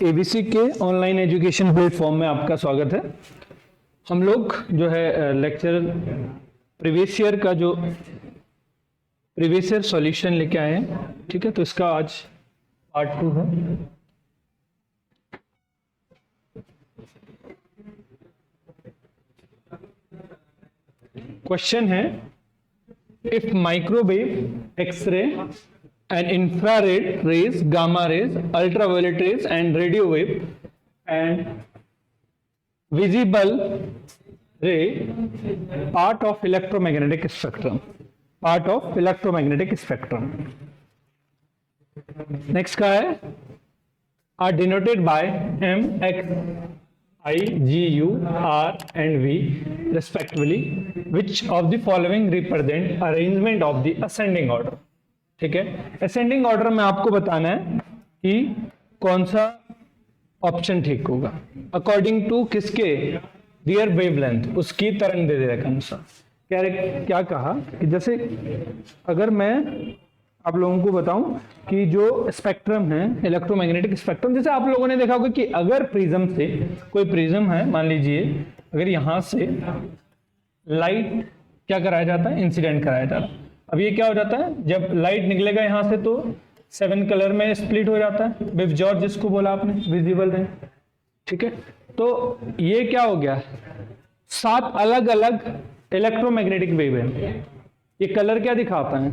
ABC के online education platform में आपका स्वागत है। हम लोग जो है लेक्चर प्रीवियस ईयर का जो प्रीवियस ईयर सॉल्यूशन लेके आए हैं, ठीक है। तो इसका आज पार्ट 2 है। क्वेश्चन है, if microwave, X-ray and infrared rays, gamma rays, ultraviolet rays and radio wave and visible ray part of electromagnetic spectrum, next का है are denoted by M, X, I, G, U, R and V respectively. Which of the following represent arrangement of the ascending order? ठीक है, ascending order में आपको बताना है कि कौन सा ऑप्शन ठीक होगा अकॉर्डिंग टू किसके दियर वेवलेंथ, उसकी तरंग दैर्ध्य के अनुसार। क्या कहा कि जैसे अगर मैं आप लोगों को बताऊं कि जो स्पेक्ट्रम है इलेक्ट्रोमैग्नेटिक स्पेक्ट्रम, जैसे आप लोगों ने देखा होगा कि अगर प्रिज्म से कोई प्रिज्म है, मान लीजिए अगर यहां से लाइट क्या कराया जाता है, इंसिडेंट कराया जाता है। अब ये क्या हो जाता है, जब लाइट निकलेगा यहां से तो 7 कलर में स्प्लिट हो जाता है, विवजॉर जिसको बोला आपने, विजिबल रे, ठीक है। तो ये क्या हो गया, 7 अलग अलग इलेक्ट्रोमैग्नेटिक वेव है। ये कलर क्या दिखाता है,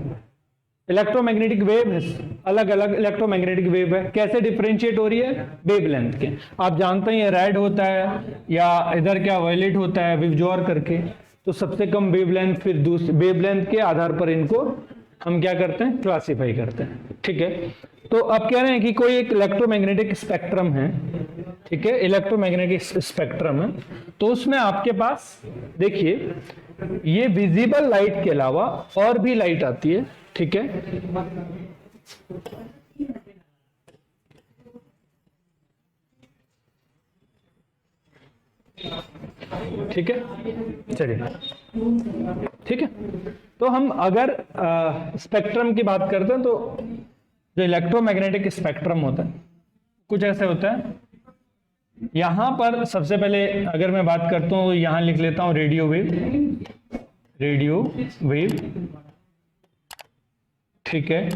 इलेक्ट्रोमैग्नेटिक वेव है, अलग अलग इलेक्ट्रोमैग्नेटिक वेव है। कैसे डिफरेंशिएट हो रही है, वेवलेंथ के। आप जानते हैं ये रेड होता है या इधर क्या वायलेट होता है, विवजॉर करके। तो सबसे कम वेवलेंथ, फिर दूसरे वेवलेंथ के आधार पर इनको हम क्या करते हैं, क्लासिफाई करते हैं, ठीक है। तो अब कह रहे हैं कि कोई एक इलेक्ट्रोमैग्नेटिक स्पेक्ट्रम है, ठीक है, इलेक्ट्रोमैग्नेटिक स्पेक्ट्रम है। तो उसमें आपके पास देखिए ये विजिबल लाइट के अलावा और भी लाइट आती है, ठीक है। ठीक है, चलिए, ठीक है। तो हम अगर स्पेक्ट्रम की बात करते हैं तो जो इलेक्ट्रोमैग्नेटिक स्पेक्ट्रम होता है कुछ ऐसे होता है। यहां पर सबसे पहले अगर मैं बात करता हूं, यहां लिख लेता हूं रेडियो वेव, ठीक है।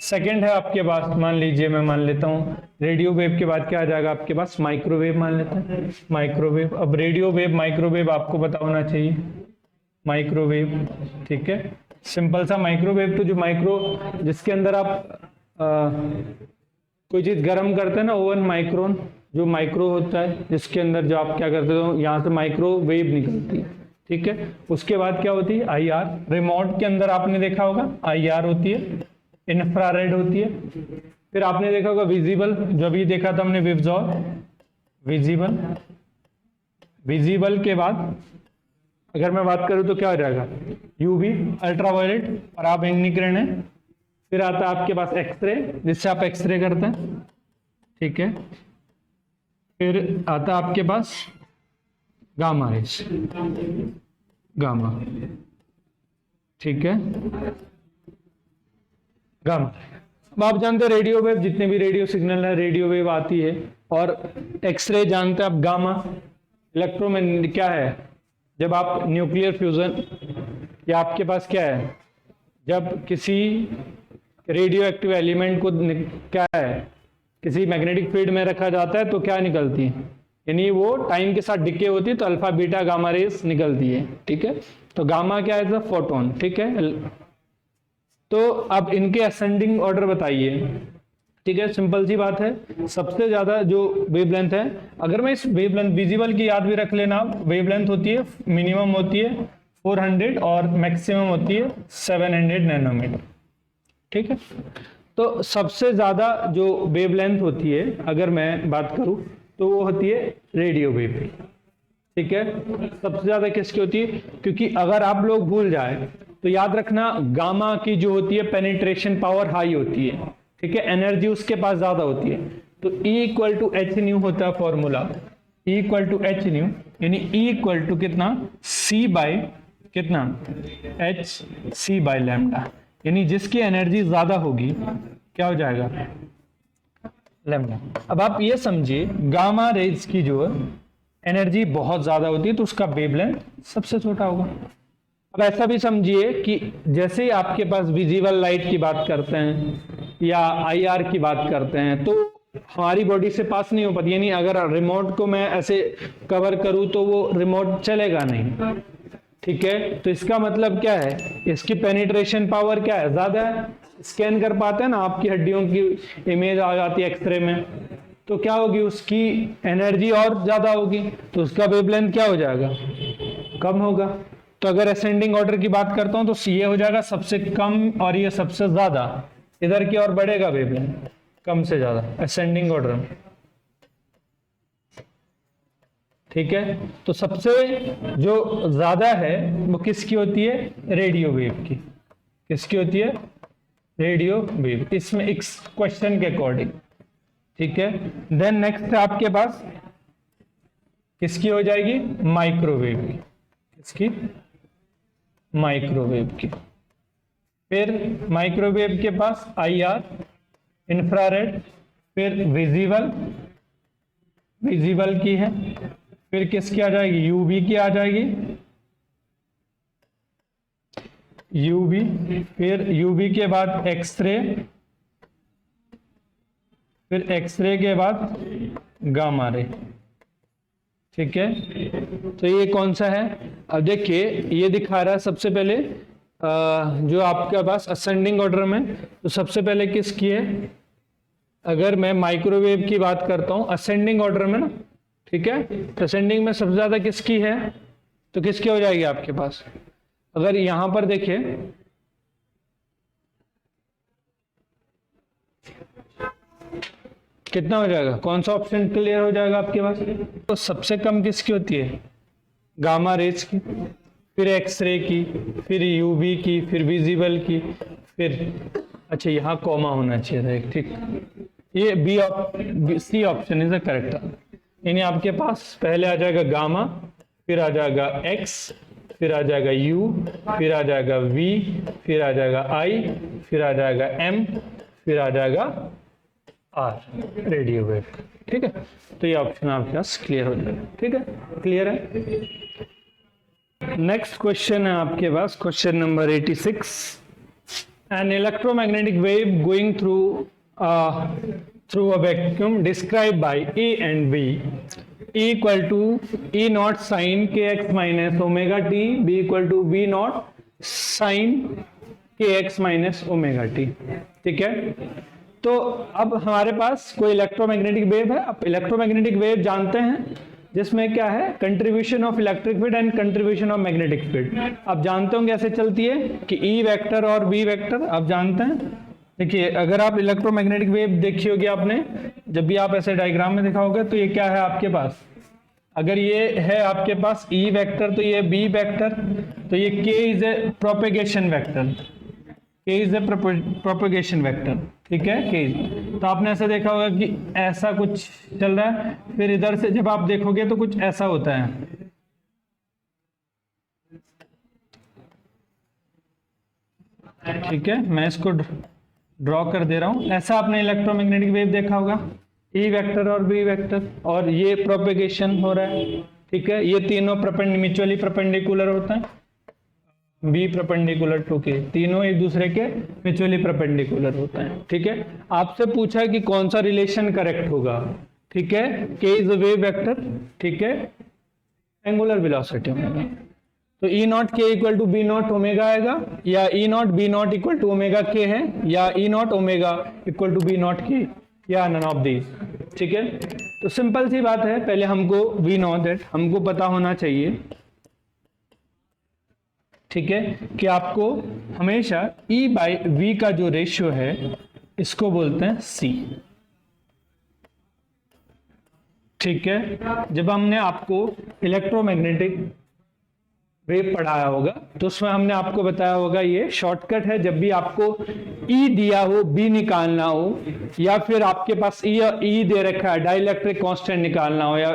सेकंड है आपके पास, मान लीजिए मैं मान लेता हूं रेडियो वेव के बाद क्या आ जाएगा आपके पास, माइक्रोवेव मान लेते हैं, माइक्रोवेव। अब रेडियो वेव, माइक्रोवेव आपको पता होना चाहिए, माइक्रोवेव, ठीक है। सिंपल सा माइक्रोवेव तो जो जिसके अंदर आप कोई चीज गर्म करते हैं ना, ओवन माइक्रोन, जो माइक्रो होता है जिसके अंदर जो आप क्या करते हो, यहां से माइक्रोवेव निकलती है, ठीक है। उसके बाद क्या होती है, IR। रिमोट के अंदर आपने देखा होगा IR होती है, इंफ्रारेड होती है। फिर आपने देखा होगा विजिबल, जो अभी देखा था हमने विवजॉर, विजिबल के बाद अगर मैं बात करूं तो क्या हो जाएगा, UV, अल्ट्रावायलेट, पराबैंगनी किरणें। फिर आता है आपके पास एक्सरे, जिससे आप एक्सरे करते हैं, ठीक है। फिर आता है आपके पास गामा रेस, गामा, ठीक है, गामा। अब आप जानते हैं रेडियो वेव, जितने भी रेडियो सिग्नल है रेडियो वेव आती है। और एक्सरे जानते हैं आप, गामा इलेक्ट्रोमैग्नेटिक क्या है, जब आप न्यूक्लियर फ्यूजन या आपके पास क्या है, जब किसी रेडियो एक्टिव एलिमेंट को क्या है किसी मैग्नेटिक फील्ड में रखा जाता है तो क्या निकलती है, यानी वो टाइम के साथ डिके होती है तो अल्फा बीटा गामा रेस निकलती है, ठीक है। तो गामा क्या है, फोटोन, ठीक है। तो अब इनके असेंडिंग ऑर्डर बताइए, ठीक है। सिंपल सी बात है, सबसे ज्यादा जो वेवलेंथ है, अगर मैं इस वेवलेंथ विजिबल की याद भी रख लेना, वेवलेंथ होती है मिनिमम होती है 400 और मैक्सिमम होती है 700 नैनोमीटर, ठीक है। तो सबसे ज्यादा जो वेवलेंथ होती है अगर मैं बात करूं तो वो होती है रेडियो वेव, ठीक है। सबसे ज्यादा किसकी होती है, क्योंकि अगर आप लोग भूल जाए तो याद रखना गामा की जो होती है पेनिट्रेशन पावर हाई होती है, ठीक है, एनर्जी उसके पास ज्यादा होती है। तो E=H होता है फॉर्मूला, E=H, यानी E= कितना, कितना H/λ, यानी जिसकी एनर्जी ज्यादा होगी क्या हो जाएगा, लैम्डा। अब आप ये समझिए गामा रेज की जो एनर्जी बहुत ज्यादा होती है तो उसका वेवलेंथ सबसे छोटा होगा। अब ऐसा भी समझिए कि जैसे ही आपके पास विजिबल लाइट की बात करते हैं या आईआर की बात करते हैं तो हमारी बॉडी से पास नहीं हो पाती, यानी अगर रिमोट को मैं ऐसे कवर करूं तो वो रिमोट चलेगा नहीं, ठीक है। तो इसका मतलब क्या है, इसकी पेनिट्रेशन पावर क्या है, ज्यादा है। स्कैन कर पाते हैं ना, आपकी हड्डियों की इमेज आ जाती है एक्सरे में, तो क्या होगी, उसकी एनर्जी और ज्यादा होगी, तो उसका वेवलेंथ क्या हो जाएगा, कम होगा। तो अगर असेंडिंग ऑर्डर की बात करता हूं तो ये हो जाएगा सबसे कम और ये सबसे ज्यादा, इधर की ओर बढ़ेगा वेवलेंथ कम से ज्यादा असेंडिंग ऑर्डर में, ठीक है। तो सबसे जो ज्यादा है वो किसकी होती है, रेडियो वेव की। किसकी होती है, रेडियो वेव, इसमें इस क्वेश्चन के अकॉर्डिंग, ठीक है। देन नेक्स्ट आपके पास किसकी हो जाएगी, माइक्रोवेव की। किसकी, माइक्रोवेव की। फिर माइक्रोवेव के पास आईआर, इंफ्रारेड, फिर विजिबल, विजिबल की है, फिर किसकी आ जाएगी, यूवी की आ जाएगी, यूवी, फिर यूवी के बाद एक्सरे, फिर एक्सरे के बाद गामा रे, ठीक है। तो ये कौन सा है, अब देखिए ये दिखा रहा है सबसे पहले जो आपके पास असेंडिंग ऑर्डर में, तो सबसे पहले किसकी है, अगर मैं माइक्रोवेव की बात करता हूं असेंडिंग ऑर्डर में ना, ठीक है, तो असेंडिंग में सबसे ज्यादा किसकी है, तो किसकी हो जाएगी आपके पास, अगर यहां पर देखिए कितना हो जाएगा, कौन सा ऑप्शन क्लियर हो जाएगा आपके पास, तो सबसे कम किसकी होती है, गामा रेज की, फिर एक्सरे की, फिर यूवी की, फिर विजिबल की, फिर अच्छा यहाँ कॉमा होना चाहिए था एक, ठीक, ये C option is the correct. यानी आपके पास पहले आ जाएगा गामा, फिर आ जाएगा एक्स, फिर आ जाएगा यू, फिर आ जाएगा वी, फिर आ जाएगा आई, फिर आ जाएगा एम, फिर आ जाएगा आर, रेडियो वेव, ठीक है। तो ये ऑप्शन आपके पास क्लियर हो जाएगा, ठीक है, क्लियर है। नेक्स्ट क्वेश्चन है आपके पास, question number 86। An electromagnetic wave going through a vacuum described by A and B, E equal to E naught sin kx minus omega t, B equal to B naught sin kx minus omega t, ठीक है। तो अब हमारे पास कोई electromagnetic wave है। अब electromagnetic wave जानते हैं जिसमें क्या है, contribution of electric field and contribution of magnetic field. आप जानते होंगे ऐसे चलती है कि ई वेक्टर और बी वेक्टर, आप जानते हैं। देखिए अगर आप इलेक्ट्रोमैग्नेटिक वेव देखी होगी आपने, जब भी आप ऐसे डायग्राम में देखा होगा, तो ये क्या है आपके पास, अगर ये है आपके पास ई वेक्टर तो ये बी वेक्टर, तो ये के इज ए प्रोपेगेशन वेक्टर, के इज ए प्रोपेगेशन वेक्टर, ठीक है, के। तो आपने ऐसा देखा होगा कि ऐसा कुछ चल रहा है, फिर इधर से जब आप देखोगे तो कुछ ऐसा होता है, ठीक है। मैं इसको ड्रॉ कर दे रहा हूं, ऐसा आपने इलेक्ट्रोमैग्नेटिक वेव देखा होगा, ई वेक्टर और बी वेक्टर, और ये प्रोपेगेशन हो रहा है, ठीक है। ये तीनों म्यूचुअली परपेंडिकुलर होते हैं, बी परपेंडिकुलर टू के, तीनों एक दूसरे के म्यूचुअली परपेंडिकुलर होते हैं, ठीक है। आपसे पूछा है कि कौन सा रिलेशन करेक्ट होगा, ठीक है, के इज द वेव वेक्टर, ठीक है, एंगुलर वेलोसिटी होगा, तो E naught K equal to B naught omega आएगा, या E naught B naught equal to omega K है, या E naught omega equal to B naught K, या नन ऑफ दीज, ठीक है। तो सिंपल सी बात है, पहले हमको वी नो दैट, हमको पता होना चाहिए, ठीक है, कि आपको हमेशा E बाई V का जो रेशियो है इसको बोलते हैं C, ठीक है। जब हमने आपको इलेक्ट्रोमैग्नेटिक वेव पढ़ाया होगा तो उसमें हमने आपको बताया होगा ये शॉर्टकट है, जब भी आपको E दिया हो B निकालना हो, या फिर आपके पास E दे रखा है डाइलेक्ट्रिक कांस्टेंट निकालना हो, या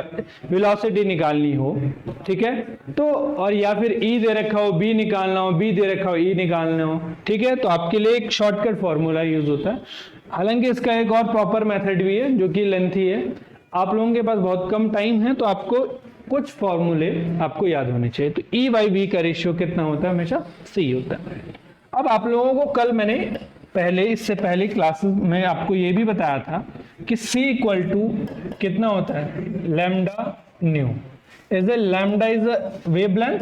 वेलोसिटी निकालनी हो, ठीक है, तो और या फिर E दे रखा हो B निकालना हो, B दे रखा हो E निकालना हो, ठीक है। तो आपके लिए एक शॉर्टकट फॉर्मूला यूज होता है, हालांकि इसका एक और प्रॉपर मेथड भी है जो कि लेंथी है, आप लोगों के पास बहुत कम टाइम है तो आपको कुछ फॉर्मूले आपको याद होने चाहिए। तो ई बाई वी का रेशियो कितना होता है, हमेशा सी होता है। अब आप लोगों को कल मैंने इससे पहले क्लासेस में आपको ये भी बताया था कि C इक्वल टू कितना होता है, lambda new. Is a lambda is a wavelength,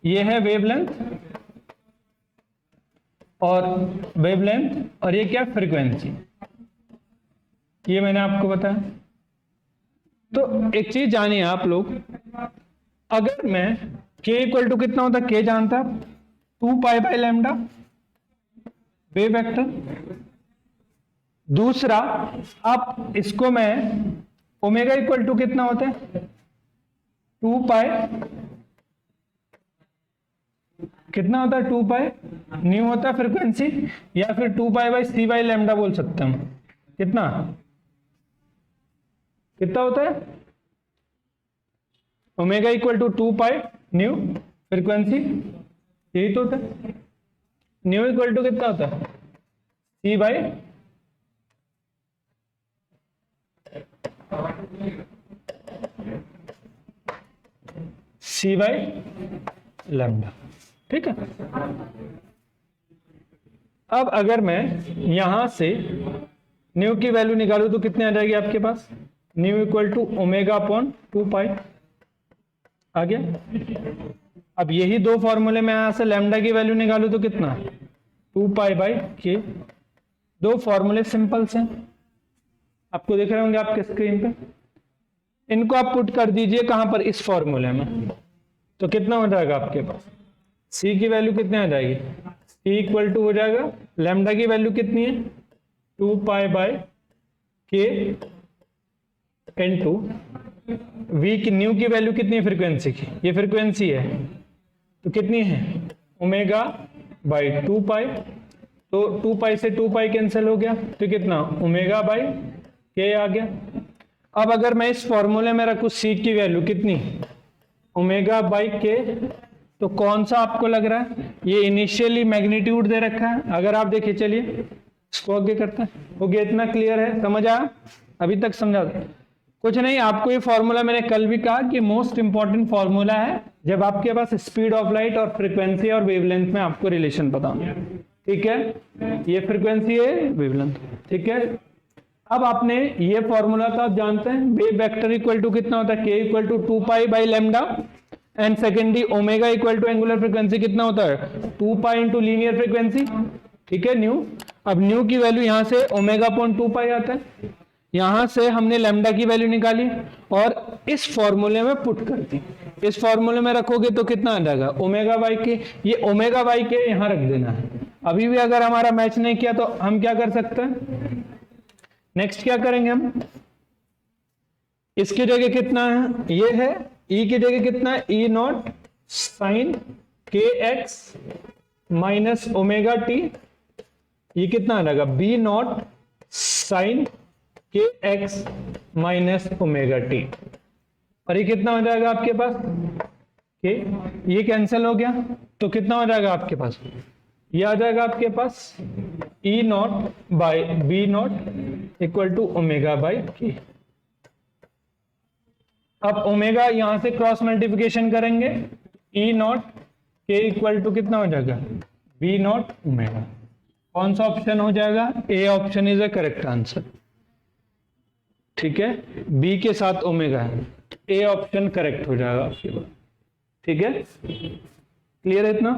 ये है वेवलेंथ और ये क्या, फ्रीक्वेंसी, ये मैंने आपको बताया। तो एक चीज जानिए आप लोग, अगर मैं k इक्वल टू कितना होता है, k जानता 2 pi by lambda wave vector. दूसरा, अब इसको मैं ओमेगा इक्वल टू कितना होता है, 2 पाई, कितना होता है 2 पाई न्यू होता है फ्रीक्वेंसी, या फिर 2 pi by C by lambda बोल सकते हैं हम। कितना होता है, omega equal to 2 pi nu frequency, यही तो होता है। न्यू इक्वल टू कितना होता है, सी बाई लैम्डा, ठीक है। अब अगर मैं यहां से न्यू की वैल्यू निकालू तो कितने आ जाएगी आपके पास, nu equal to omega upon 2 pi आ गया। अब यही दो फॉर्मूले में यहां से लैम्डा की वैल्यू निकालू तो कितना, 2 पाई बाई के। दो फॉर्मूले सिंपल से आपको दिख रहे होंगे आपके स्क्रीन पे, इनको आप पुट कर दीजिए कहां पर, इस फॉर्मूले में, तो कितना हो जाएगा आपके पास, C की वैल्यू कितने आ जाएगी, C इक्वल टू हो जाएगा, लैम्डा की वैल्यू कितनी है 2 पाई बाई के इनटू V की, न्यू की वैल्यू कितनी है फ्रीक्वेंसी की, ये फ्रीक्वेंसी है तो कितनी है ओमेगा बाई 2 पाई, तो 2 पाई से 2 पाई कैंसिल हो गया तो कितना ओमेगा बाई के आ गया। अब अगर मैं इस फॉर्मूले में रखूं C की वैल्यू कितनी, ओमेगा बाई के, तो कौन सा आपको लग रहा है, ये इनिशियली मैग्नीट्यूड दे रखा है। अगर आप देखिए, चलिए इसको आगे करते हैं, हो गया, इतना क्लियर है, समझ आया, अभी तक समझा कुछ नहीं। आपको ये फॉर्मूला मैंने कल भी कहा कि मोस्ट इंपॉर्टेंट फॉर्मूला है जब आपके पास स्पीड ऑफ लाइट और फ्रीक्वेंसी और वेवलेंथ में आपको रिलेशन पता होना, ठीक है। ये फ्रीक्वेंसी है, वेवलेंथ, ठीक है। अब आपने ये फॉर्मूला तो आप जानते हैं, वेव वेक्टर इक्वल टू कितना होता है, k equal to 2 pi by lambda, and secondly omega equal to angular frequency कितना होता है 2 पाई इंटू लीनियर फ्रीक्वेंसी, ठीक है, न्यू। अब न्यू की वैल्यू यहां से ओमेगा अपॉन 2 पाई आता है, यहां से हमने लैम्डा की वैल्यू निकाली और इस फॉर्मूले में पुट कर दी। इस फॉर्मूले में रखोगे तो कितना आ जाएगा ओमेगा बाई के, ये ओमेगा बाई के यहां रख देना है। अभी भी अगर हमारा मैच नहीं किया तो हम क्या कर सकते हैं, नेक्स्ट क्या करेंगे हम, इसकी जगह कितना है, ये है, ई की जगह कितना है, ई नॉट साइन के एक्स माइनस ओमेगा टी, ये कितना आ जाएगा बी नॉट साइन के एक्स माइनस ओमेगा टी, और ये कितना हो जाएगा आपके पास के, ये कैंसिल हो गया तो कितना हो जाएगा आपके पास, ये आ जाएगा आपके पास E naught by B naught equal to omega by K. अब ओमेगा यहां से क्रॉस मल्टीप्लिकेशन करेंगे, E naught K equal to कितना हो जाएगा बी नॉट ओमेगा। कौन सा ऑप्शन हो जाएगा, ए option is a correct answer, ठीक है। बी के साथ ओमेगा है, ए ऑप्शन करेक्ट हो जाएगा आपके पास, ठीक है, क्लियर है इतना,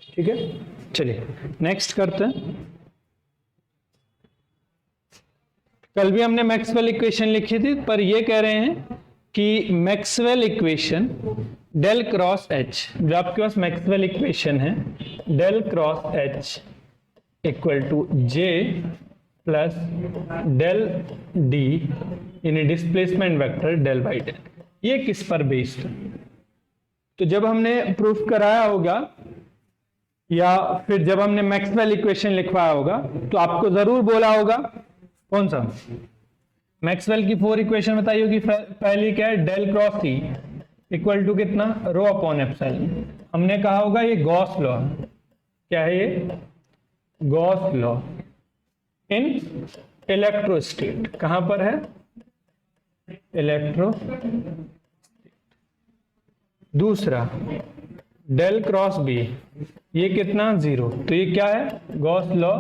ठीक है। चलिए नेक्स्ट करते हैं। कल भी हमने मैक्सवेल इक्वेशन लिखी थी, पर ये कह रहे हैं कि Maxwell equation del cross H, जो आपके पास मैक्सवेल इक्वेशन है del cross H equal to J plus del D in displacement vector del by del, ये किस पर बेस्ड है। तो जब हमने प्रूफ कराया होगा या फिर जब हमने मैक्सवेल इक्वेशन लिखवाया होगा तो आपको जरूर बोला होगा, कौन सा, मैक्सवेल की 4 इक्वेशन बताई होगी। पहली क्या है, del cross E equal to कितना रो अपॉन एप्सिलॉन, हमने कहा होगा ये गॉस लॉ है, क्या है ये? गॉस लॉ इन इलेक्ट्रोस्टेट। कहां पर है? इलेक्ट्रो। दूसरा डेल क्रॉस बी, ये कितना? 0। तो ये क्या है? Gauss law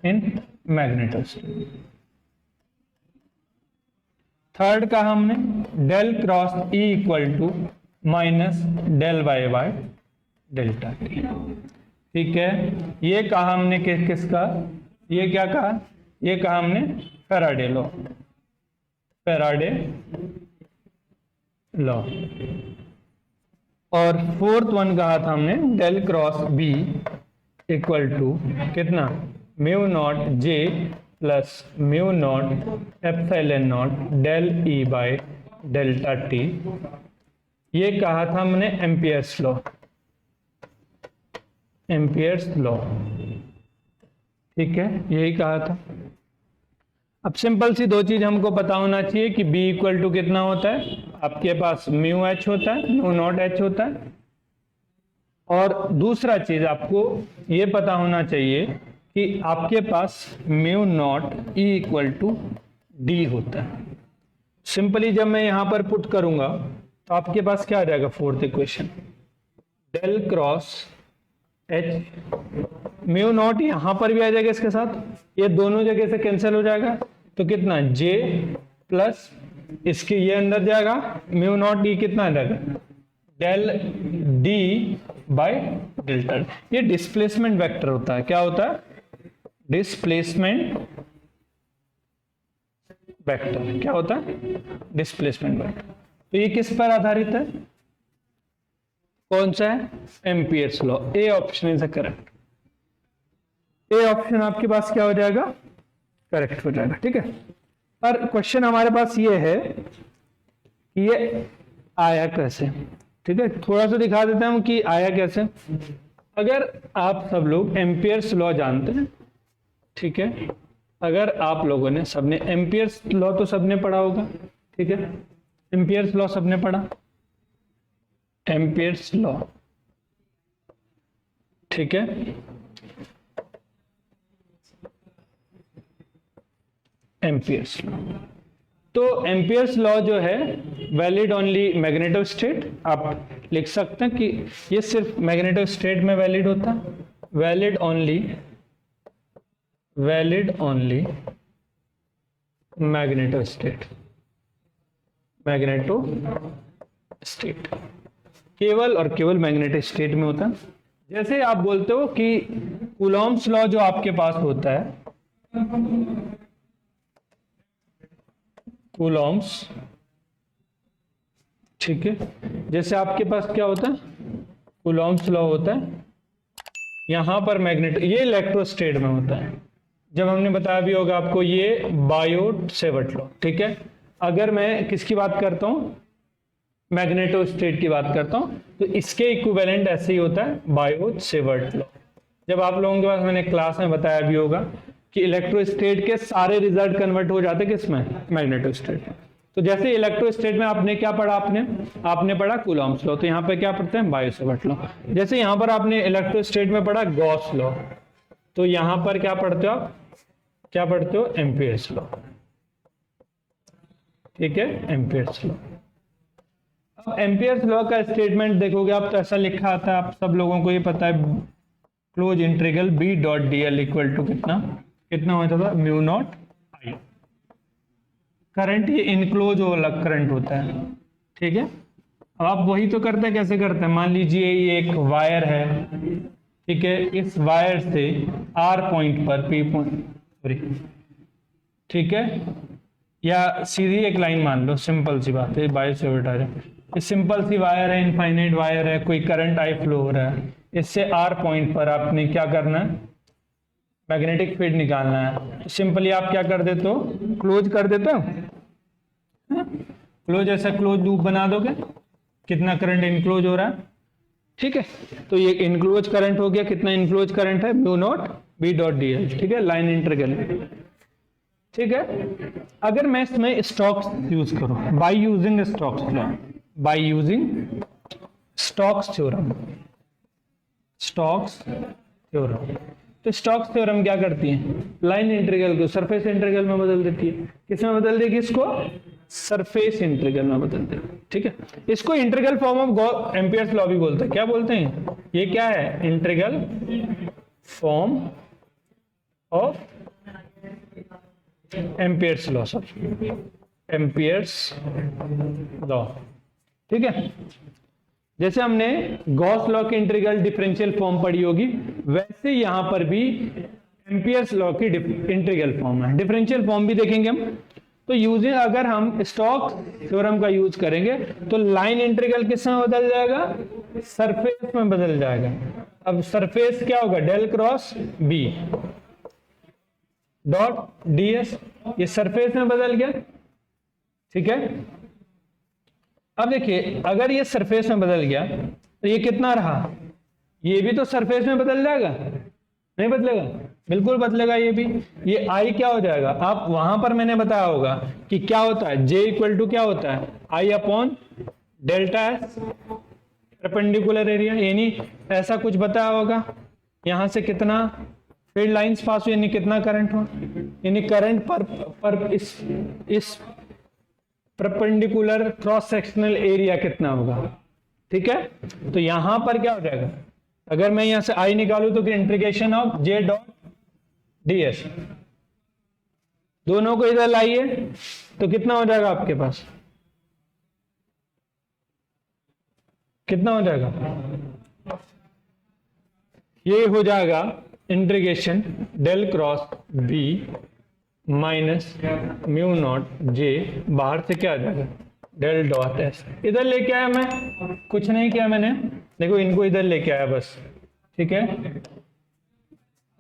in magnetostat. Third का हमने del cross E equal to minus del Y by delta T. ठीक है, ये कहा हमने किसका? ये क्या कहा? ये कहा हमने फैराडे लॉ, फैराडे लॉ। और फोर्थ वन कहा था हमने del cross B equal to कितना? Mu naught J plus mu naught epsilon naught del E by delta T. ये कहा था हमने एम्पियर्स लॉ, एम्पियर्स लॉ। ठीक है, यही कहा था। अब सिंपल सी दो चीज हमको पता होना चाहिए कि B इक्वल टू कितना होता है? आपके पास म्यू एच होता है, म्यू नॉट एच होता है। और दूसरा चीज आपको ये पता होना चाहिए कि आपके पास mu naught E equal to D होता है। सिंपली जब मैं यहां पर पुट करूंगा तो आपके पास क्या आ जाएगा? Fourth equation del cross H, mu naught यहां पर भी आ जाएगा इसके साथ, ये दोनों जगह से कैंसिल हो जाएगा। तो कितना? J प्लस इसके ये अंदर जाएगा म्यू नॉट ई कितना आ जाएगा? Del D by delta. ये डिस्प्लेसमेंट वेक्टर होता है। क्या होता है? Displacement vector. क्या होता है? Displacement vector. तो ये किस पर आधारित है? कौन सा है? Ampere's law. A option is correct. A option आपके पास क्या हो जाएगा? करेक्ट हो जाएगा। ठीक है, पर क्वेश्चन हमारे पास ये है कि ये आया कैसे। ठीक है, थोड़ा सा दिखा देता हूं कि आया कैसे। अगर आप सब लोग एम्पियर्स लॉ जानते हैं, ठीक है, अगर आप लोगों ने सबने एम्पियर्स लॉ तो सबने पढ़ा होगा। ठीक है, एम्पियर्स लॉ सबने पढ़ा, एम्पियर्स लॉ। ठीक है, एम्पियर्स लॉ। तो एम्पियर्स लॉ जो है वैलिड ओनली मैग्नेटोस्टेट। आप लिख सकते हैं कि ये सिर्फ मैग्नेटोस्टेट में वैलिड होता है। वैलिड ओनली मैग्नेटोस्टेट, मैग्नेटोस्टेट केवल और केवल मैग्नेटोस्टेट में होता है। जैसे आप बोलते हो कि कूलॉम्स लॉ जो आपके पास होता है, कूलॉम्स, ठीक है, जैसे आपके पास क्या होता है? कूलॉम्स लॉ होता है। यहां पर मैग्नेट, ये इलेक्ट्रोस्टेट में होता है। जब हमने बताया भी होगा आपको, ये बायोट सेवर्ट लॉ। ठीक है, अगर मैं किसकी बात करता हूं? मैग्नेटोस्टेट की बात करता हूं, तो इसके इक्विवेलेंट ऐसे ही होता है, बायोट सेवर्ट लॉ। जब आप लोगों के पास मैंने क्लास में बताया भी होगा कि इलेक्ट्रोस्टेट के सारे रिजल्ट कन्वर्ट हो जाते हैं किसमें? मैग्नेटोस्टेट। तो जैसे इलेक्ट्रोस्टेट में आपने क्या पढ़ा? आपने पढ़ा कूलॉम्स लॉ। तो यहाँ पे क्या पढ़ते हैं? Bio Savart law. जैसे यहाँ पर आपने इलेक्ट्रोस्टेट में पढ़ा गॉस लॉ, तो यहाँ पर क्या पढ़ते हो आप? क्या पढ़ते हो? Ampere's law. ठीक है, एम्पियर्स लॉ। अब एम्पियर्स लॉ का स्टेटमेंट देखोगे आप तो ऐसा लिखा आता है, आप सब लोगों को ये पता है, close integral B dot D L equal to कितना होता था? Mu naught I. करंट ये इनक्लोज वाला करंट होता है। ठीक है, अब आप वही तो करते हैं। कैसे करते हैं? मान लीजिए ये एक वायर है, ठीक है, इस वायर से आर पॉइंट पर पी पॉइंट, सॉरी, ठीक है, या सीधी एक लाइन मान लो, सिंपल सी बात है, बायो सेवर्ट आ जाए। ये सिंपल सी वायर है, इनफाइनाइट वायर है, कोई करंट आई फ्लो हो रहा है, इससे आर पॉइंट पर आपने क्या करना है? मैग्नेटिक फील्ड निकालना है। तो सिंपली आप क्या कर देते हो? क्लोज कर देते हो। क्लोज, ऐसा क्लोज लूप बना दोगे, कितना करंट इनक्लोज हो रहा है। ठीक है, तो ये इनक्लोज करंट हो गया। कितना इनक्लोज करंट है? Mu not be dot D L. ठीक है, लाइन इंटीग्रल। ठीक है, अगर मैं इसमें स्टोक्स यूज करूं, by using Stokes law, by using Stokes theorem, Stokes theorem. तो स्टोक्स थ्योरम क्या करती है, लाइन इंटीग्रल को सरफेस इंटीग्रल में बदल देती है। किस में बदल देगी इसको, सरफेस इंटीग्रल में बदल देगी। ठीक है, इसको integral form of Ampere's law भी बोलते हैं। क्या बोलते हैं, ये क्या है, integral form of Ampere's law, sir Ampere's law. ठीक है, जैसे हमने गॉस लॉ की इंटीग्रल डिफरेंशियल फॉर्म पढ़ी होगी, वैसे यहां पर भी एम्पियर्स लॉ की इंटीग्रल फॉर्म है। डिफरेंशियल फॉर्म भी देखेंगे हम। तो यूजिंग, अगर हम स्टोक्स थ्योरम का यूज करेंगे तो लाइन इंटीग्रल किस में बदल जाएगा, सरफेस में बदल जाएगा। अब सरफेस क्या होगा, del cross B dot DS, ये सरफेस में बदल गया। ठीक है, अब देखिए अगर ये सरफेस में बदल गया तो ये कितना रहा, ये भी तो सरफेस में बदल जाएगा, नहीं बदलेगा, बिल्कुल बदलेगा ये भी। ये आई क्या हो जाएगा, आप वहां पर मैंने बताया होगा कि क्या होता है, जे इक्वल टू क्या होता है, I upon delta S perpendicular area, यानी ऐसा कुछ बताया होगा। यहां से कितना फील्ड लाइंस पास हुई, यानी कितना करंट हुआ, यानी करंट पर इस परपेंडिकुलर क्रॉस सेक्शनल एरिया कितना होगा। ठीक है, तो यहां पर क्या हो जाएगा, अगर मैं यहां से आई निकालू तो integration of J dot DS, दोनों को इधर लाइए तो कितना हो जाएगा आपके पास, कितना हो जाएगा, ये हो जाएगा integration del cross B minus mu naught J, बाहर से क्या आ जाएगा, डेल डॉट एस। इधर लेके आया मैं, कुछ नहीं किया मैंने, देखो इनको इधर लेके आया बस। ठीक है,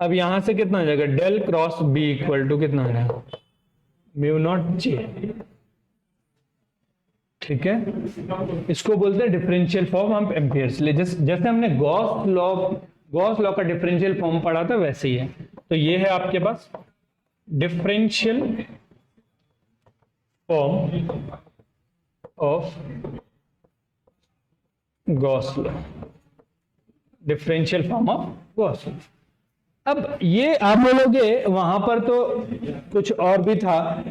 अब यहां से कितना आ जाएगा, del cross B equal to कितना आ जाएगा, म्यू नॉट जे। ठीक है, इसको बोलते हैं डिफरेंशियल फॉर्म ऑफ एम्पियर्स। जैसे हमने गॉस लॉ का डिफरेंशियल फॉर्म पढ़ा था वैसे ही है। तो ये है आपके पास differential form of Gauss law, differential form of Gauss law. अब ये आप बोलोगे वहां पर तो कुछ और भी था,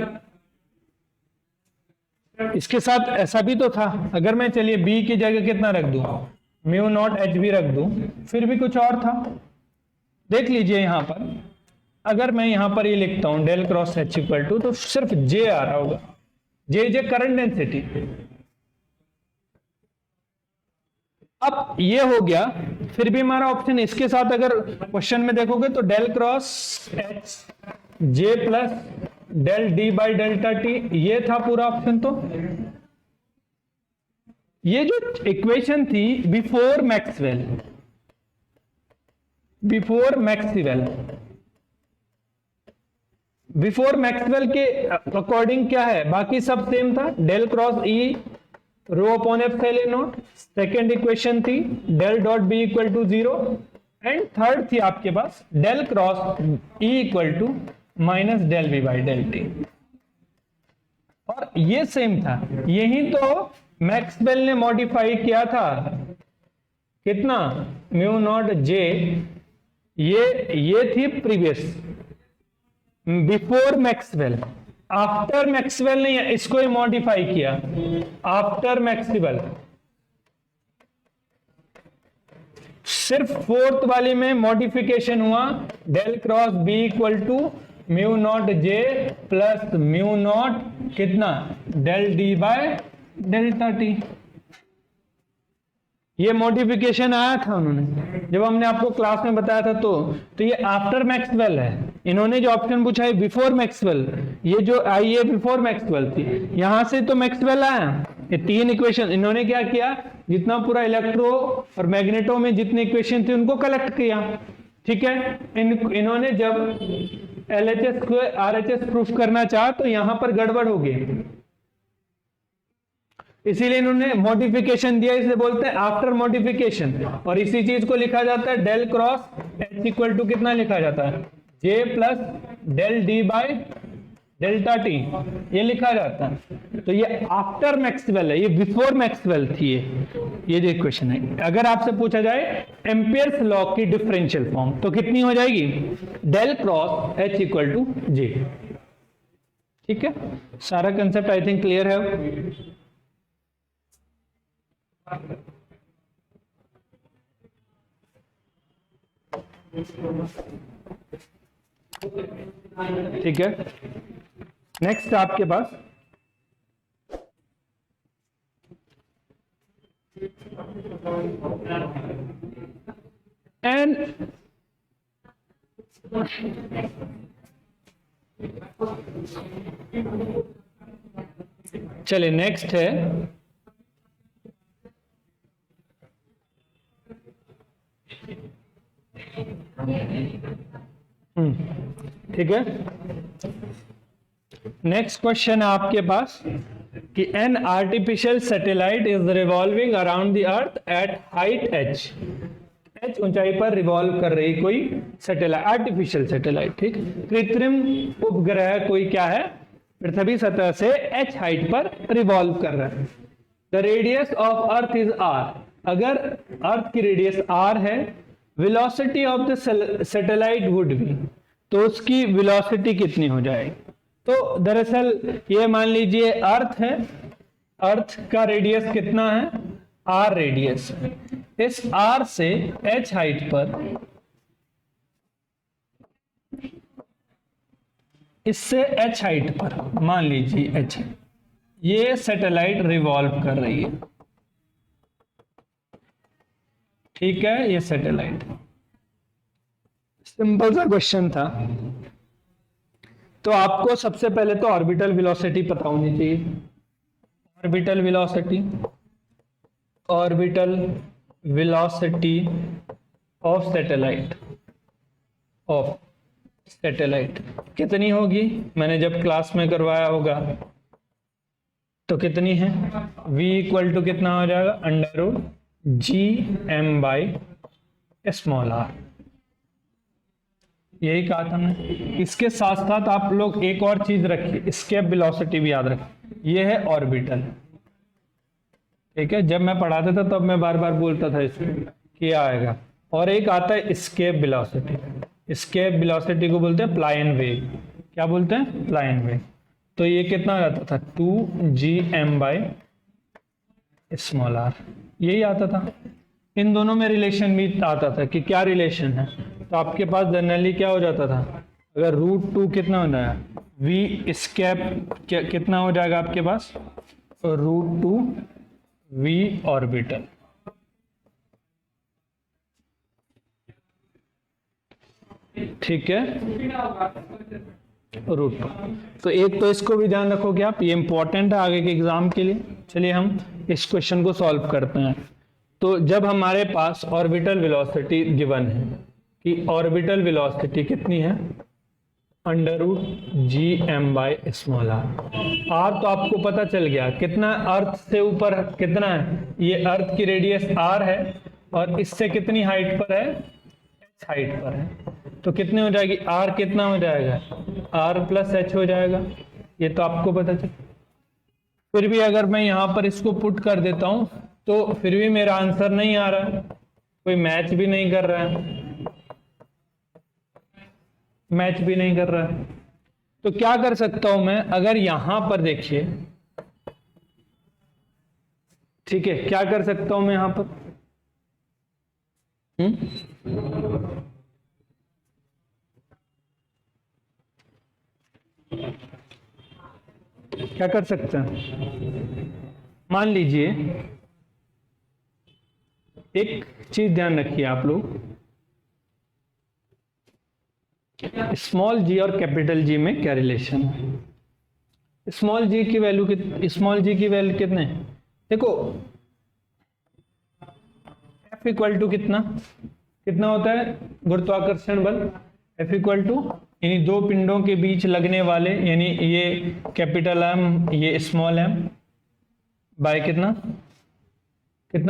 इसके साथ ऐसा भी तो था। अगर मैं चलिए बी की जगह कितना रख दूं, म्यू नॉट एच बी रख दूं, फिर भी कुछ और था। देख लीजिए यहां पर, अगर मैं यहां पर ये लिखता हूं del cross H equal to, तो सिर्फ जे आ रहा होगा, जे करंट डेंसिटी। अब ये हो गया, फिर भी हमारा ऑप्शन इसके साथ अगर क्वेश्चन में देखोगे तो del cross H J plus del D by delta T, ये था पूरा ऑप्शन। तो ये जो इक्वेशन थी बिफोर मैक्सवेल के अकॉर्डिंग क्या है, बाकी सब सेम था, del cross E rho upon epsilon naught. Second equation थी del dot B equal to 0, and third थी आपके पास del cross E equal to minus del B by del T, और ये सेम था। यही तो मैक्सवेल ने मॉडिफाई किया था, कितना, म्यू नॉट जे, ये थी previous before Maxwell. After Maxwell ने इसको ही मॉडिफाई किया, आफ्टर मैक्सवेल सिर्फ फोर्थ वाली में मॉडिफिकेशन हुआ, del cross B equal to mu naught J plus mu naught कितना, del D by delta T. ये मॉडिफिकेशन आया था उन्होंने जब हमने आपको क्लास में बताया था। तो ये आफ्टर मैक्सवेल है। इन्होंने जो ऑप्शन पूछा है बिफोर मैक्सवेल, ये जो आई है बिफोर मैक्सवेल थी, यहां से तो मैक्सवेल आया। ये तीन इक्वेशन इन्होंने क्या किया, जितना पूरा इलेक्ट्रो और मैग्नेटो में जितनी इक्वेशन थी उनको कलेक्ट किया। ठीक है, इन्होंने जब LHS को RHS प्रूफ करना चाहा तो यहां पर गड़बड़ हो गई, इसीलिए इन्होंने मॉडिफिकेशन दिया, इसे बोलते हैं आफ्टर मॉडिफिकेशन। और इसी चीज को लिखा जाता है del cross H equal to कितना लिखा जाता है, J plus del D by delta T ये लिखा जाता है। तो ये आफ्टर मैक्सवेल है, ये बिफोर मैक्सवेल थी। ये जो इक्वेशन है, अगर आपसे पूछा जाए एम्पियर्स लॉ की डिफरेंशियल फॉर्म तो कितनी हो जाएगी, del cross H equal to J. ठीक है, सारा कंसेप्ट आई थिंक क्लियर है। ठीक है, नेक्स्ट आपके पास एंड चलिए नेक्स्ट है ठीक है, नेक्स्ट क्वेश्चन है आपके पास कि an artificial satellite is revolving around the earth at height H ऊंचाई पर रिवॉल्व कर रही कोई सैटेलाइट, आर्टिफिशियल सैटेलाइट। ठीक, कृत्रिम उपग्रह कोई क्या है, पृथ्वी सतह से एच हाइट पर रिवॉल्व कर रहा है। The radius of earth is R, अगर अर्थ की रेडियस आर है, velocity of the satellite would be, तो उसकी वेलोसिटी कितनी हो जाएगी। तो दरअसल ये मान लीजिए अर्थ है, अर्थ का रेडियस कितना है, आर रेडियस है। इस आर से एच हाइट पर, इससे एच हाइट पर मान लीजिए एच, ये सैटेलाइट रिवॉल्व कर रही है। ठीक है, ये सैटेलाइट, सिंपल सा क्वेश्चन था। तो आपको सबसे पहले तो ऑर्बिटल वेलोसिटी पता होनी चाहिए। Orbital velocity, orbital velocity of satellite कितनी होगी, मैंने जब क्लास में करवाया होगा तो कितनी है, v इक्वल टू कितना हो जाएगा, under root G M by small R. यही कहा था मैंने। इसके साथ साथ आप लोग एक और चीज रखिए, एस्केप वेलोसिटी भी याद रखिए। ये है ऑर्बिटल। ठीक है, जब मैं पढ़ाता था तब मैं बार बार बोलता था इसको क्या आएगा। और एक आता है एस्केप वेलोसिटी। एस्केप वेलोसिटी को बोलते हैं फ्लाइन वेग। क्या बोलते हैं, फ्लाइन वेग। तो ये कितना हो जाता था, 2gm बाई स्मॉल आर, यही आता था। इन दोनों में रिलेशन भी आता था कि क्या रिलेशन है। तो आपके पास जनरली क्या हो जाता था, अगर √2 कितना हो जाएगा, v एस्केप कितना हो जाएगा आपके पास, √2 v ऑर्बिटल। ठीक है, √2। तो एक तो इसको भी ध्यान रखोगे आप, ये इंपॉर्टेंट है आगे के एग्जाम के लिए। चलिए हम इस क्वेश्चन को सॉल्व करते हैं। तो जब हमारे पास ऑर्बिटल वेलोसिटी गिवन है कि ऑर्बिटल वेलोसिटी कितनी है, √gm by small R. R तो आपको पता चल गया कितना, अर्थ से ऊपर कितना है, ये अर्थ की रेडियस आर है और इससे कितनी हाइट पर है, एच हाइट पर है। तो कितनी हो जाएगी, आर कितना हो जाएगा, आर प्लस एच हो जाएगा। ये तो आपको पता चल। फिर भी अगर मैं यहां पर इसको पुट कर देता हूं तो फिर भी मेरा आंसर नहीं आ रहा है, कोई मैच भी नहीं कर रहा है, मैच भी नहीं कर रहा है। तो क्या कर सकता हूं मैं, अगर यहां पर देखिए, ठीक है, क्या कर सकता हूं मैं यहां पर, क्या कर सकते हैं, मान लीजिए एक चीज ध्यान रखिए आप लोग, स्मॉल जी और कैपिटल जी में क्या रिलेशन है। स्मॉल जी की वैल्यू कितने, देखो F इक्वल टू कितना होता है गुरुत्वाकर्षण बल, F इक्वल टू यानी दो पिंडों के बीच लगने वाले, यानी ये कैपिटल एम ये स्मॉल एम बाय कितना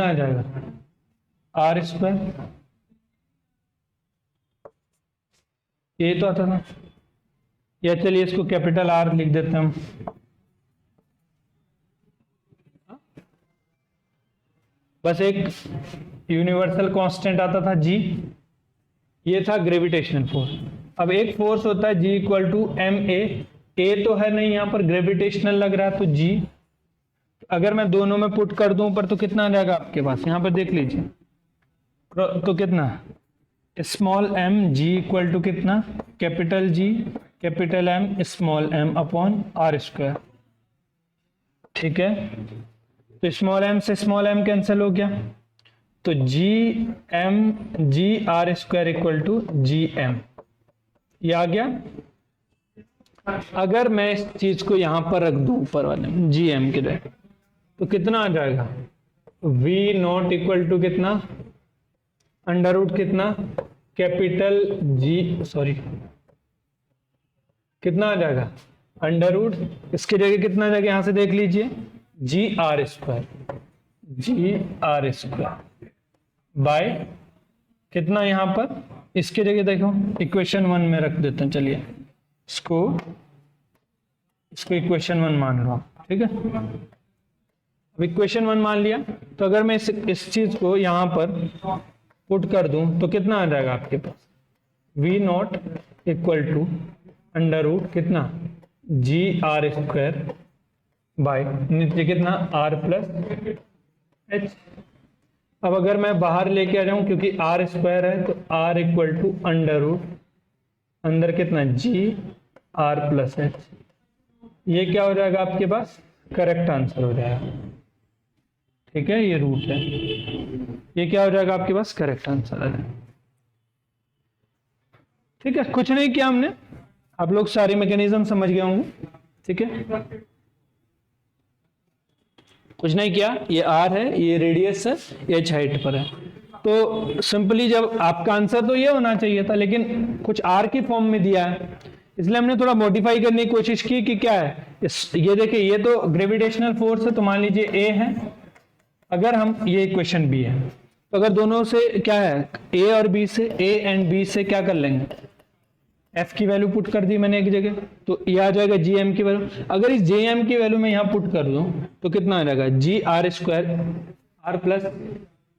आ जाएगा, आर स्क्वायर। ये तो आता था। या चलिए इसको कैपिटल आर लिख देते हैं हम। बस एक यूनिवर्सल कांस्टेंट आता था जी, ये था ग्रेविटेशनल फोर्स। अब एक फोर्स होता है जी इक्वल टू एम ए तो है नहीं यहाँ पर, ग्रेविटेशनल लग रहा है तो जी। अगर मैं दोनों में पुट कर दूं ऊपर तो कितना आ जाएगा आपके पास, यहाँ पर देख लीजिए तो कितना, small M G equal to कितना, capital G capital M small M upon R square. ठीक है, तो स्मॉल एम से स्मॉल एम कैंसिल हो गया, तो G M G R square equal to G M, ये आ गया। अगर मैं इस चीज को यहां पर रख दूं ऊपर वाले में जी एम के जगह, तो कितना आ जाएगा, वी नॉट इक्वल टू कितना, अंडर रूट कितना, कैपिटल जी सॉरी कितना आ जाएगा, अंडर रूट, इसकी जगह कितना आ जाएगा, यहां से देख लीजिए जी आर स्क्वायर बाय कितना, यहां पर इसके जगह देखो इक्वेशन 1 में रख देते हैं। चलिए इसको इक्वेशन 1 मान लो, ठीक है। अब इक्वेशन 1 मान लिया, तो अगर मैं इस चीज को यहां पर पुट कर दूं तो कितना आ जाएगा आपके पास, V naught equal to under root कितना, जी आर स्क्वायर बाय नीचे कितना, आर प्लस एच। अब अगर मैं बाहर लेके आ जाऊं, क्योंकि आर स्क्वायर है तो R equal to under root अंदर कितना, जी आर प्लस एच। ये क्या हो जाएगा आपके पास, करेक्ट आंसर हो जाएगा। ठीक है, ये रूट है, ये क्या हो जाएगा आपके पास, करेक्ट आंसर है। ठीक है, कुछ नहीं किया हमने, आप लोग सारे मैकेनिज्म समझ गए होंगे। ठीक है, कुछ नहीं किया, ये आर है, ये रेडियस है, एच हाइट पर है। तो सिंपली जब आपका आंसर तो ये होना चाहिए था, लेकिन कुछ आर की फॉर्म में दिया है, इसलिए हमने थोड़ा मॉडिफाई करने की कोशिश की कि क्या है ये देखिए, ये तो ग्रेविटेशनल फोर्स है, तो मान लीजिए ए है, अगर हम ये इक्वेशन बी है, तो अगर दोनों से क्या है, ए और बी से, ए एंड बी से क्या कर लेंगे, एफ की वैल्यू पुट कर दी मैंने एक जगह, तो ये आ जाएगा जी एम की वैल्यू। अगर इस जे एम की वैल्यू मैं यहाँ पुट कर दूं तो कितना आ जाएगा, जी आर स्क्वायर, आर प्लस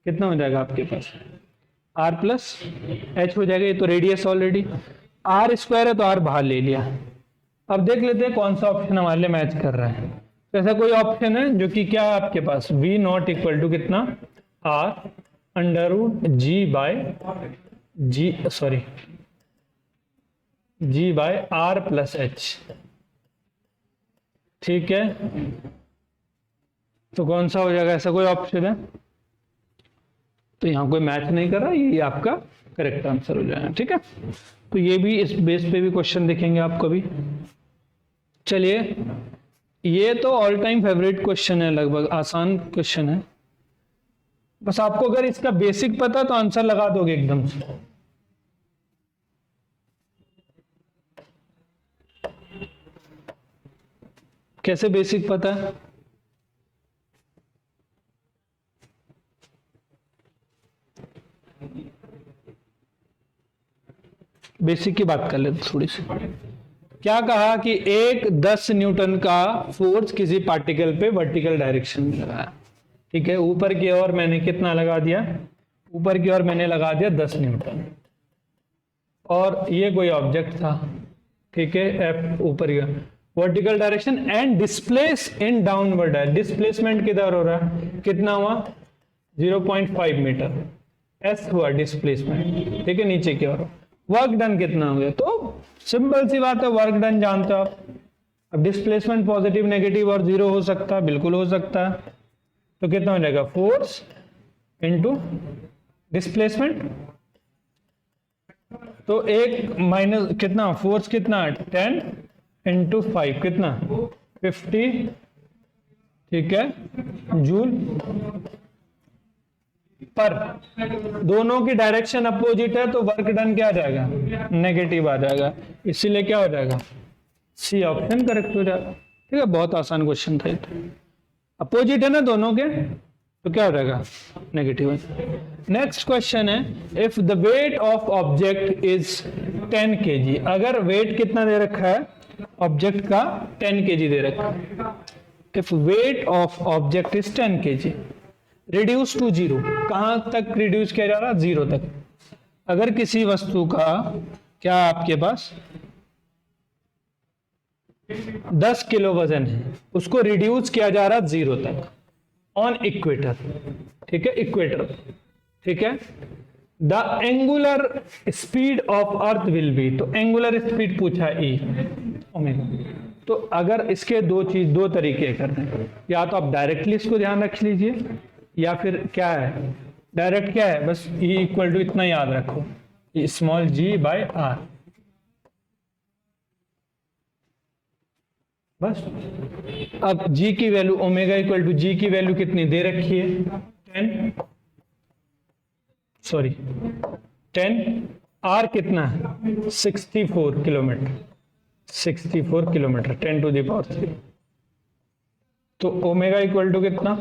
कितना हो जाएगा आपके पास, आर प्लस एच हो जाएगा। ये तो रेडियस ऑलरेडी आर स्क्वायर है तो आर बाहर ले लिया। अब देख लेते हैं कौन सा ऑप्शन हमारे लिए मैच कर रहा है। तो ऐसा कोई ऑप्शन है जो कि क्या है आपके पास, वी नॉट इक्वल टू कितना, R under root G by G by R plus H. ठीक है, तो कौन सा हो जाएगा, ऐसा कोई ऑप्शन है, तो यहां कोई मैच नहीं कर रहा, ये आपका करेक्ट आंसर हो जाएगा। ठीक है, तो ये भी इस बेस पे भी क्वेश्चन देखेंगे आपको भी। चलिए, ये तो ऑल टाइम फेवरेट क्वेश्चन है, लगभग आसान क्वेश्चन है, बस आपको अगर इसका बेसिक पता तो आंसर लगा दोगे एकदम से। कैसे बेसिक पता है, बेसिक की बात कर लेते थोड़ी सी। क्या कहा कि एक 10 न्यूटन का फोर्स किसी पार्टिकल पे वर्टिकल डायरेक्शन में लगाया। ठीक है, ऊपर की ओर मैंने कितना लगा दिया, ऊपर की ओर मैंने लगा दिया 10 न्यूटन, और ये कोई ऑब्जेक्ट था। ठीक है, एफ ऊपर की vertical direction and displace in downward है। डिस्प्लेसमेंट किधर हो रहा है, कितना हुआ, 0.5 मीटर, एस हुआ डिस्प्लेसमेंट। ठीक है, नीचे की ओर वर्क डन कितना हो गया, तो सिंपल सी बात है, वर्क डन जानते हो आप। अब डिस्प्लेसमेंट पॉजिटिव नेगेटिव और जीरो हो सकता है, बिल्कुल हो सकता है, तो कितना हो जाएगा, फोर्स इनटू डिस्प्लेसमेंट। तो एक माइनस कितना, फोर्स कितना, 10 इंटू 5 कितना, 50। ठीक है, जूल पर। दोनों की डायरेक्शन अपोजिट है तो वर्क डन क्या आ जाएगा, नेगेटिव आ जाएगा, इसीलिए क्या हो जाएगा, सी ऑप्शन करेक्ट हो जाएगा। ठीक है, बहुत आसान क्वेश्चन था ये, अपोजिट है ना दोनों के, तो क्या हो जाएगा नेगेटिव। नेक्स्ट क्वेश्चन है if the wait of object is 10 kg, अगर वेट कितना दे रखा है ऑब्जेक्ट का 10 kg दे रखा है, if weight of object is 10 kg reduce to 0, कहां तक रिड्यूस किया जा रहा है 0 तक। अगर किसी वस्तु का क्या आपके पास 10 किलो वजन है, उसको रिड्यूस किया जा रहा है 0 तक ऑन इक्वेटर, ठीक है इक्वेटर, ठीक है। The angular speed of earth will be, तो एंगुलर स्पीड पूछा ई ओमेगा। तो अगर इसके दो तरीके करने हैं, या तो आप डायरेक्टली इसको ध्यान रख लीजिए, या फिर क्या है डायरेक्ट क्या है, बस ई इक्वल टू इतना याद रखो, स्मॉल जी बाय आर, बस। अब g की वैल्यू ओमेगा इक्वल टू जी की वैल्यू कितनी दे रखी है 10, r कितना है 64 kilometre, 64 kilometre 10 to the power 3। तो ओमेगा इक्वल टू कितना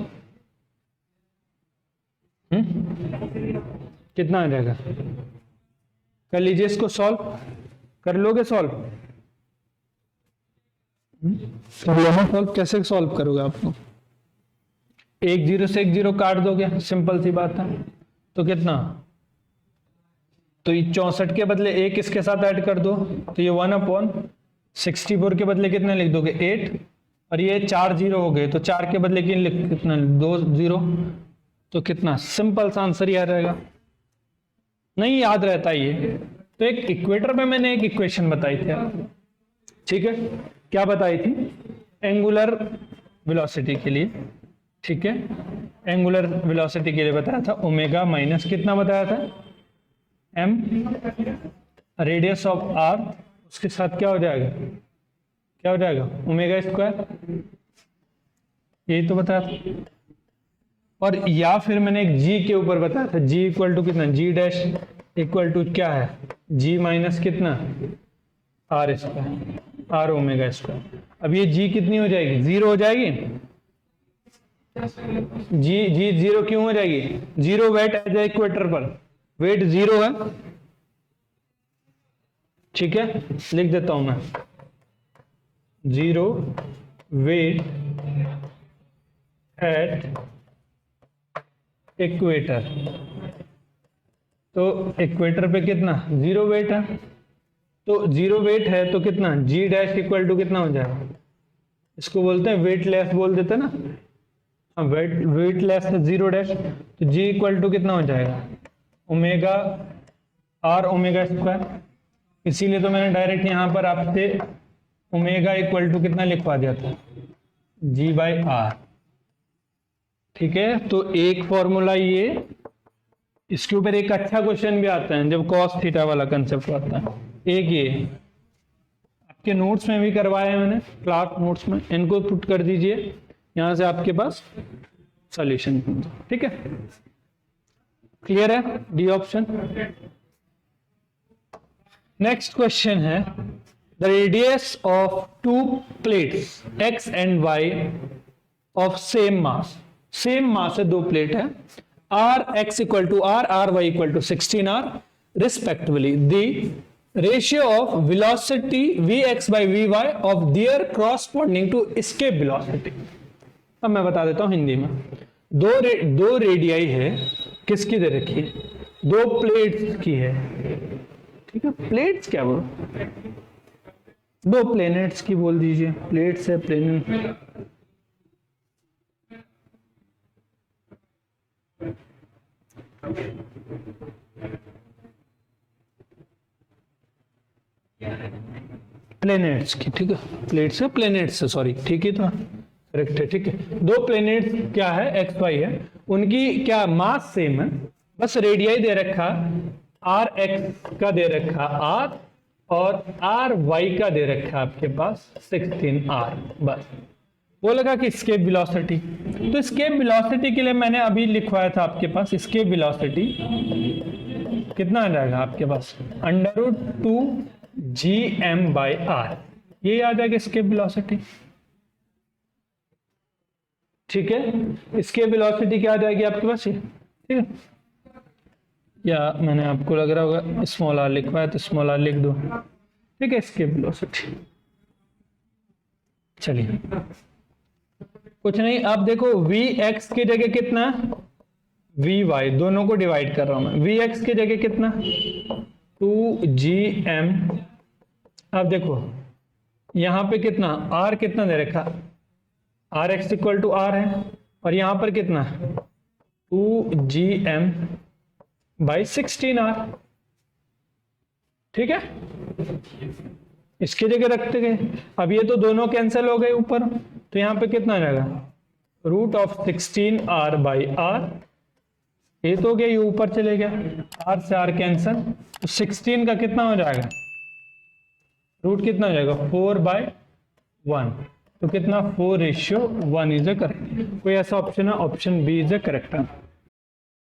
कितना आ जाएगा, कर लीजिए इसको सॉल्व, कर लोगे सॉल्व, सॉल्व कैसे सॉल्व करोगे आपको, 1 0 से 1 0 काट दोगे, सिंपल सी बात है। तो कितना, तो ये 64 के बदले 1 इसके साथ ऐड कर दो, तो ये 1/64 के बदले कितने लिख दोगे 8, और ये 4 0 हो गए, तो 4 के बदले कितना 2 0, तो कितना सिंपल सा आंसर ही आ जाएगा। नहीं याद रहता ये, तो एक इक्वेटर पे मैंने एक इक्वेशन बताई थी आपको, ठीक है, क्या बताई थी, एंगुलर वेलोसिटी के लिए, ठीक है, एंगुलर वेलोसिटी के लिए बताया था ओमेगा माइनस कितना बताया था m, रेडियस ऑफ आर, उसके साथ क्या हो जाएगा, क्या हो जाएगा ओमेगा स्क्वायर, यही तो बताया था। और या फिर मैंने एक g के ऊपर बताया था, g इक्वल टू कितना, g डैश इक्वल टू क्या है g माइनस कितना R square, R omega square. अब ये g कितनी हो जाएगी 0 हो जाएगी, जी 0 क्यों हो जाएगी, 0 वेट एज इक्वेटर पर, वेट 0 है, ठीक है, लिख देता हूं मैं 0 वेट एट इक्वेटर। तो इक्वेटर पे कितना 0 वेट है, तो 0 वेट है तो कितना g डैश इक्वल टू कितना हो जाएगा, इसको बोलते हैं वेट लेस बोल देते ना, हाँ वेट लेस है 0 डैश, तो g इक्वल टू कितना हो जाएगा ओमेगा आर ओमेगा स्क्वायर। इसीलिए तो मैंने डायरेक्ट यहां पर आपसे ओमेगा इक्वल टू कितना लिखवा दिया था g बाई आर, ठीक है। तो एक फॉर्मूला ये, इसके ऊपर एक अच्छा क्वेश्चन भी आता है जब कॉस थीटा वाला कंसेप्ट आता है, एक ये आपके नोट्स में भी करवाया है मैंने, क्लास नोट्स में, इनको पुट कर दीजिए, यहां से आपके पास सॉल्यूशन, ठीक है, क्लियर है डी ऑप्शन। नेक्स्ट क्वेश्चन है the radius of 2 plates x and y of same mass, same mass है 2 प्लेट है, R X equal to R, R Y equal to 16r respectively, the ratio of velocity vx by vy of their corresponding to escape velocity. अब मैं बता देता हूं हिंदी में, दो radii है, किसकी दे रखी है, 2 प्लेट्स की है, ठीक है, प्लेट्स क्या बोलो, 2 प्लेनेट्स की बोल दीजिए, प्लेट्स है प्लेनेट, प्लेनेट्स की, ठीक है, प्लेट्स है प्लेनेट्स है, सॉरी, ठीक है, तो करेक्ट है, ठीक है। 2 प्लेनेट्स क्या है एक्स वाई है, उनकी क्या मास सेम है, बस रेडियाई दे रखा आर एक्स का दे रखा आर, और आर वाई का दे रखा आपके पास 16r, बस। वो लगा कि स्केप वेलोसिटी, तो स्केप वेलोसिटी के लिए मैंने अभी लिखवाया था आपके पास, स्केप वेलोसिटी कितना आ जाएगा आपके पास √2gm बाई आर, ये आ जाएगा स्केप वेलोसिटी, ठीक है, इसके वेलोसिटी क्या आ जाएगी आपके पास ये, ठीक है, या मैंने आपको लग रहा होगा स्मॉल आर लिखवा है तो स्मॉल आर लिख दो, ठीक है, इसके वेलोसिटी। चलिए कुछ नहीं, अब देखो वी एक्स की जगह कितना, वी वाई, दोनों को डिवाइड कर रहा हूं मैं, वी एक्स की जगह कितना 2gm। अब देखो यहां पे कितना r कितना दे रखा, R X equal to R है, और यहां पर कितना 2gm बाई 16r, ठीक है, इसकी जगह रखते गए। अब ये तो दोनों कैंसिल हो गए ऊपर, तो यहां पे कितना रहेगा root of 16r by are, ये तो हो गया, ये ऊपर चले गया, r से r कैंसिल, तो 16 का कितना हो जाएगा रूट कितना हो जाएगा 4/1, तो कितना 4:1 इज अ करेक्ट। कोई ऐसा ऑप्शन है, option B is a correct है।